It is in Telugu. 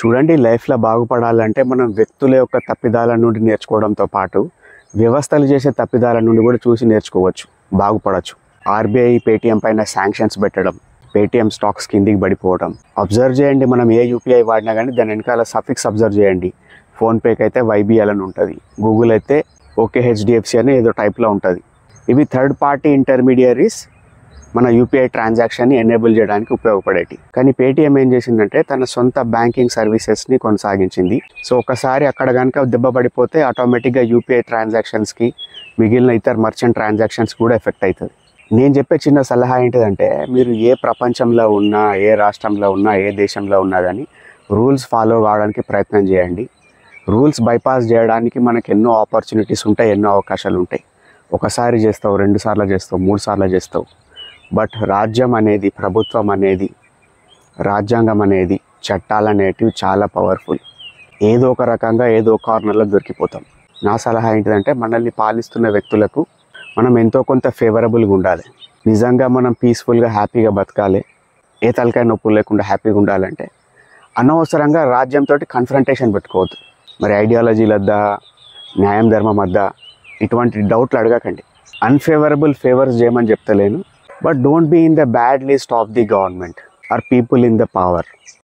చూడండి, లైఫ్లో బాగుపడాలంటే మనం వ్యక్తుల యొక్క తప్పిదాల నుండి నేర్చుకోవడంతో పాటు వ్యవస్థలు చేసే తప్పిదాల నుండి కూడా చూసి నేర్చుకోవచ్చు, బాగుపడవచ్చు. ఆర్బీఐ పేటీఎం పైన శాంక్షన్స్ పెట్టడం, పేటీఎం స్టాక్స్ కిందికి పడిపోవడం అబ్జర్వ్ చేయండి. మనం ఏ యూపీఐ వాడినా కానీ దాని వెనకాల సఫిక్స్ అబ్జర్వ్ చేయండి. ఫోన్పేకి అయితే వైబీఎల్ అని ఉంటుంది, గూగుల్ అయితే ఓకే హెచ్డిఎఫ్సి అని ఏదో టైప్లో ఉంటుంది. ఇవి థర్డ్ పార్టీ ఇంటర్మీడియరీస్ మన యూపీఐ ట్రాన్సాక్షన్ని ఎనేబుల్ చేయడానికి ఉపయోగపడేటి. కానీ పేటీఎం ఏం చేసిందంటే తన సొంత బ్యాంకింగ్ సర్వీసెస్ని కొనసాగించింది. సో ఒకసారి అక్కడ కనుక దెబ్బ పడిపోతే ఆటోమేటిక్గా యూపీఐ ట్రాన్సాక్షన్స్కి, మిగిలిన ఇతర మర్చెంట్ ట్రాన్సాక్షన్స్ కూడా ఎఫెక్ట్ అవుతుంది. నేను చెప్పే చిన్న సలహా ఏంటిదంటే, మీరు ఏ ప్రపంచంలో ఉన్నా, ఏ రాష్ట్రంలో ఉన్నా, ఏ దేశంలో ఉన్నా కానీ రూల్స్ ఫాలో కావడానికి ప్రయత్నం చేయండి. రూల్స్ బైపాస్ చేయడానికి మనకు ఎన్నో ఆపర్చునిటీస్ ఉంటాయి, ఎన్నో అవకాశాలు ఉంటాయి. ఒకసారి చేస్తావు, 2 సార్లు చేస్తావు, 3 సార్లు చేస్తావు. బట్ రాజ్యం అనేది, ప్రభుత్వం అనేది, రాజ్యాంగం అనేది, చట్టాలు అనేటివి చాలా పవర్ఫుల్. ఏదో ఒక రకంగా ఏదో ఒక కార్నర్లో దొరికిపోతాం. నా సలహా ఏంటిదంటే, మనల్ని పాలిస్తున్న వ్యక్తులకు మనం ఎంతో కొంత ఫేవరబుల్గా ఉండాలి. నిజంగా మనం పీస్ఫుల్గా హ్యాపీగా బతకాలి, ఏ తలకాయ నొప్పులు లేకుండా హ్యాపీగా ఉండాలంటే అనవసరంగా రాజ్యంతో కన్ఫ్రంటేషన్ పెట్టుకోవద్దు. మరి ఐడియాలజీల వద్ద, న్యాయం ధర్మం వద్ద ఇటువంటి డౌట్లు అడగకండి. అన్ఫేవరబుల్ ఫేవర్స్ చేయమని చెప్తలేను, but don't be in the bad list of the government or people in the power.